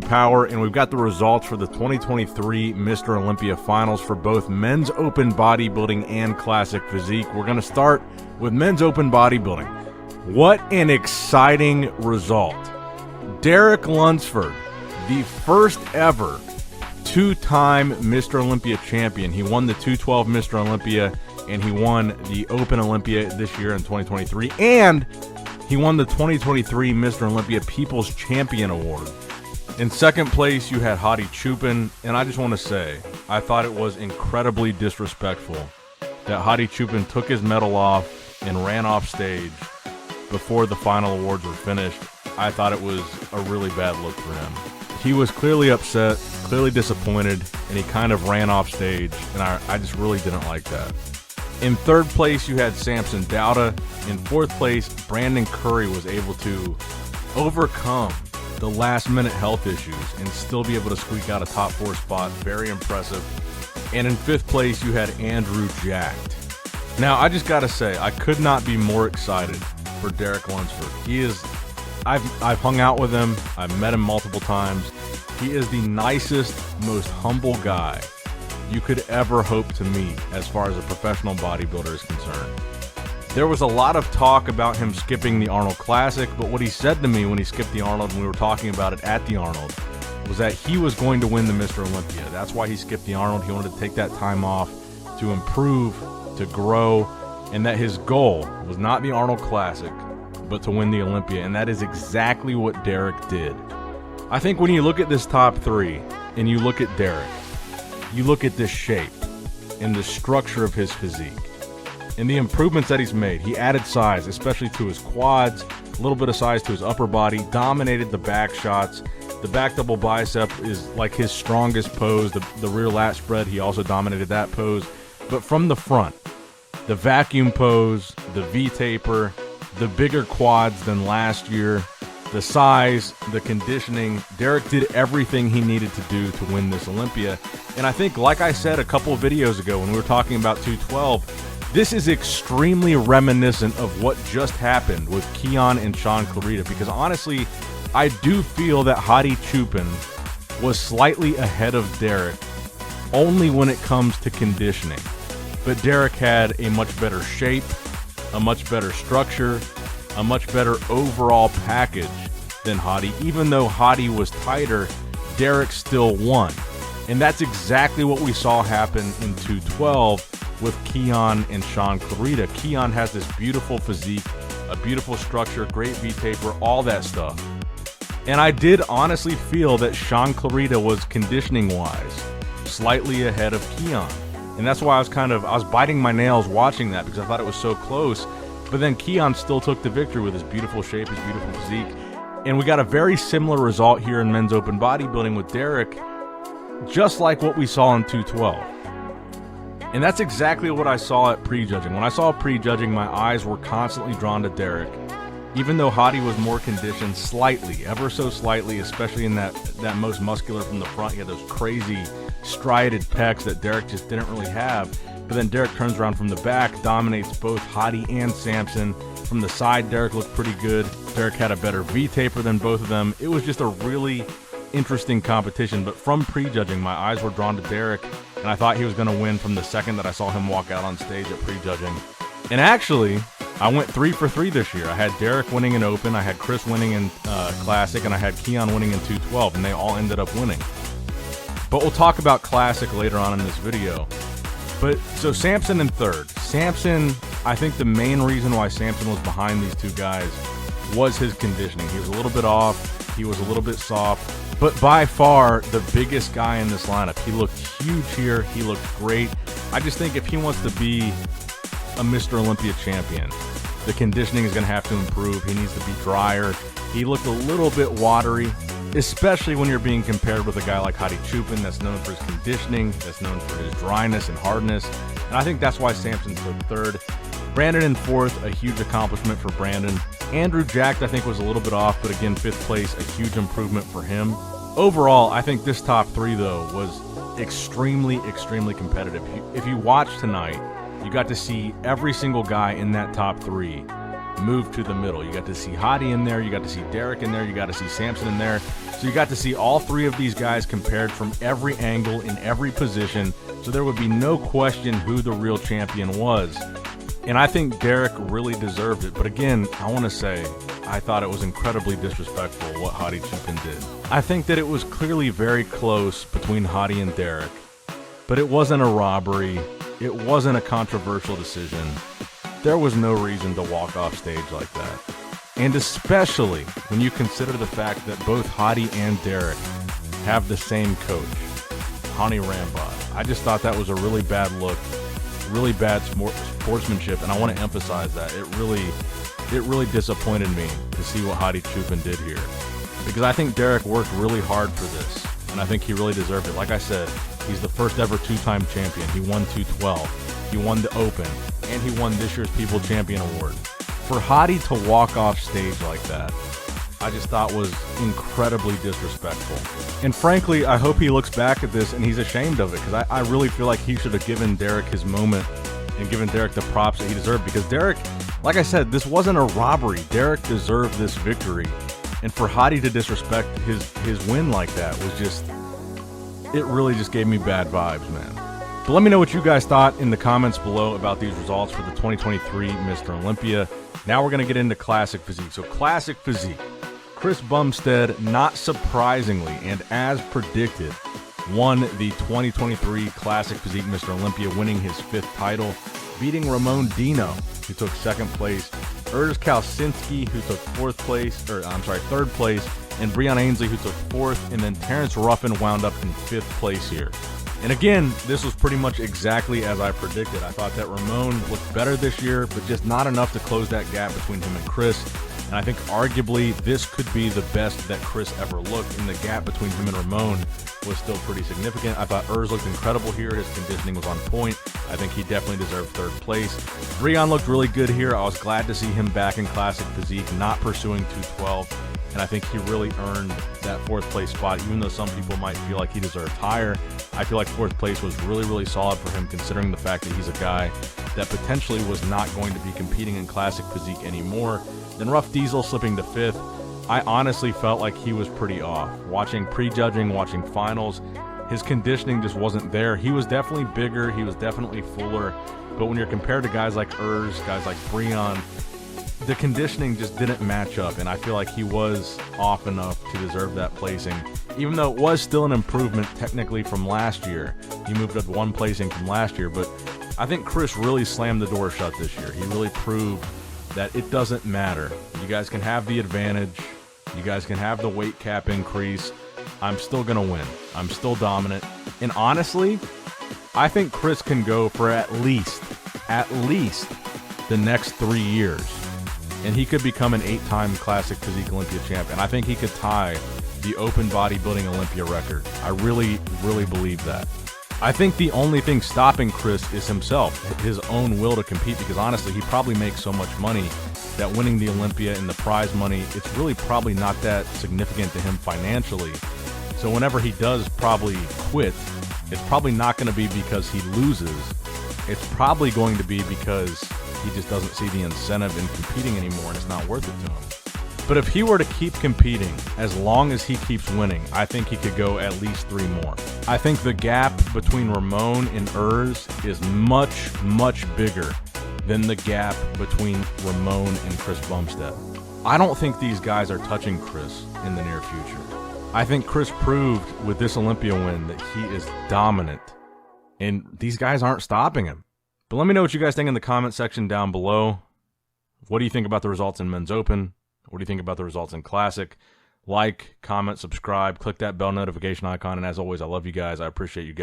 power, and we've got the results for the 2023 Mr. Olympia finals for both men's open bodybuilding and classic physique. We're going to start with men's open bodybuilding. What an exciting result. Derek Lunsford, the first ever two-time Mr. Olympia champion. He won the 212 Mr. Olympia, and he won the Open Olympia this year in 2023, and he won the 2023 Mr. Olympia People's Champion Award. In second place, you had Hadi Chupin, and I just want to say, I thought it was incredibly disrespectful that Hadi Chupin took his medal off and ran off stage before the final awards were finished. I thought it was a really bad look for him. He was clearly upset, clearly disappointed, and he kind of ran off stage, and I just really didn't like that. In third place, you had Samson Dauda. In fourth place, Brandon Curry was able to overcome the last-minute health issues and still be able to squeak out a top 4 spot. Very impressive. And in fifth place, you had Andrew Jacked. Now, I just got to say, I could not be more excited for Derek Lunsford. He is, I've hung out with him. I've met him multiple times. He is the nicest, most humble guy you could ever hope to meet as far as a professional bodybuilder is concerned. There was a lot of talk about him skipping the Arnold Classic, but what he said to me when he skipped the Arnold, when we were talking about it at the Arnold, was that he was going to win the Mr. Olympia. That's why he skipped the Arnold. He wanted to take that time off to improve, to grow, and that his goal was not the Arnold Classic, but to win the Olympia, and that is exactly what Derek did. I think when you look at this top three, and you look at Derek, you look at this shape and the structure of his physique and the improvements that he's made. He added size, especially to his quads, a little bit of size to his upper body, dominated the back shots. The back double bicep is like his strongest pose. The rear lat spread, he also dominated that pose. But from the front, the vacuum pose, the V-taper, the bigger quads than last year, the size, the conditioning, Derek did everything he needed to do to win this Olympia. And I think, like I said a couple of videos ago when we were talking about 212, this is extremely reminiscent of what just happened with Keon and Sean Clarita, because honestly, I do feel that Hadi Chupin was slightly ahead of Derek only when it comes to conditioning. But Derek had a much better shape, a much better structure, a much better overall package than Hadi. Even though Hadi was tighter, Derek still won. And that's exactly what we saw happen in 212 with Keon and Sean Clarita. Keon has this beautiful physique, a beautiful structure, great V-taper, all that stuff. And I did honestly feel that Sean Clarita was conditioning-wise slightly ahead of Keon. And that's why I was biting my nails watching that, because I thought it was so close. But then Keon still took the victory with his beautiful shape, his beautiful physique. And we got a very similar result here in men's open bodybuilding with Derek, just like what we saw in 212. And that's exactly what I saw at prejudging. When I saw prejudging, my eyes were constantly drawn to Derek. Even though Hadi was more conditioned slightly, ever so slightly, especially in that most muscular from the front. He had those crazy striated pecs that Derek just didn't really have. But then Derek turns around from the back, dominates both Hadi and Samson. From the side, Derek looked pretty good. Derek had a better V-taper than both of them. It was just a really interesting competition. But from prejudging, my eyes were drawn to Derek, and I thought he was going to win from the second that I saw him walk out on stage at prejudging. And actually, I went 3 for 3 this year. I had Derek winning in Open, I had Chris winning in Classic, and I had Keon winning in 212, and they all ended up winning. But we'll talk about Classic later on in this video. But so Samson in third. Samson, I think the main reason why Samson was behind these two guys was his conditioning. He was a little bit off, he was a little bit soft, but by far the biggest guy in this lineup. He looked huge here, he looked great. I just think if he wants to be a Mr. Olympia champion, the conditioning is going to have to improve. He needs to be drier. He looked a little bit watery, especially when you're being compared with a guy like Hadi Chupin that's known for his conditioning, that's known for his dryness and hardness. And I think that's why Samson took third. Brandon in fourth, a huge accomplishment for Brandon. Andrew Jacked, I think, was a little bit off, but again, fifth place, a huge improvement for him. Overall, I think this top three, though, was extremely, extremely competitive. If you watched tonight, you got to see every single guy in that top three move to the middle. You got to see Hadi in there, you got to see Derek in there, you got to see Samson in there. So you got to see all three of these guys compared from every angle in every position, so there would be no question who the real champion was. And I think Derek really deserved it. But again, I want to say, I thought it was incredibly disrespectful what Hadi Choopan did. I think that it was clearly very close between Hadi and Derek, but it wasn't a robbery. It wasn't a controversial decision. There was no reason to walk off stage like that. And especially when you consider the fact that both Hadi and Derek have the same coach, Hani Rambod. I just thought that was a really bad look, really bad sportsmanship, and I want to emphasize that. It really disappointed me to see what Hadi Choopan did here. Because I think Derek worked really hard for this, and I think he really deserved it. Like I said, he's the first ever two-time champion. He won 212. He won the Open, and he won this year's People Champion Award. For Hadi to walk off stage like that, I just thought was incredibly disrespectful. And frankly, I hope he looks back at this and he's ashamed of it, because I really feel like he should have given Derek his moment and given Derek the props that he deserved, because Derek, like I said, this wasn't a robbery. Derek deserved this victory. And for Hadi to disrespect his win like that was just, it really just gave me bad vibes, man. But let me know what you guys thought in the comments below about these results for the 2023 Mr. Olympia. Now we're going to get into Classic Physique. So Classic Physique, Chris Bumstead, not surprisingly, and as predicted, won the 2023 Classic Physique Mr. Olympia, winning his 5th title, beating Ramon Dino, who took 2nd place, Urs Kalsinski, who took 3rd place, and Breon Ainsley, who took 4th, and then Terrence Ruffin wound up in 5th place here. And again, this was pretty much exactly as I predicted. I thought that Ramon looked better this year, but just not enough to close that gap between him and Chris. And I think arguably this could be the best that Chris ever looked, and the gap between him and Ramon was still pretty significant. I thought Urs looked incredible here. His conditioning was on point. I think he definitely deserved 3rd place. Breon looked really good here. I was glad to see him back in Classic Physique, not pursuing 212. And I think he really earned that 4th place spot, even though some people might feel like he deserved higher. I feel like 4th place was really, really solid for him, considering the fact that he's a guy that potentially was not going to be competing in Classic Physique anymore. Then Rough Diesel slipping to 5th. I honestly felt like he was pretty off. Watching prejudging, watching finals, his conditioning just wasn't there. He was definitely bigger, he was definitely fuller, but when you're compared to guys like Urs, guys like Breon, the conditioning just didn't match up, and I feel like he was off enough to deserve that placing. Even though it was still an improvement technically from last year. He moved up 1 placing from last year, but I think Chris really slammed the door shut this year. He really proved that it doesn't matter. You guys can have the advantage. You guys can have the weight cap increase. I'm still going to win. I'm still dominant. And honestly, I think Chris can go for at least the next 3 years. And he could become an 8-time Classic Physique Olympia champion. I think he could tie the open bodybuilding Olympia record. I really, really believe that. I think the only thing stopping Chris is himself, his own will to compete, because honestly, he probably makes so much money that winning the Olympia and the prize money, it's really probably not that significant to him financially. So whenever he does probably quit, it's probably not going to be because he loses. It's probably going to be because he just doesn't see the incentive in competing anymore, and it's not worth it to him. But if he were to keep competing, as long as he keeps winning, I think he could go at least 3 more. I think the gap between Ramon and Urs is much, much bigger than the gap between Ramon and Chris Bumstead. I don't think these guys are touching Chris in the near future. I think Chris proved with this Olympia win that he is dominant, and these guys aren't stopping him. But let me know what you guys think in the comment section down below. What do you think about the results in Men's Open? What do you think about the results in Classic? Like, comment, subscribe, click that bell notification icon, and as always, I love you guys. I appreciate you guys.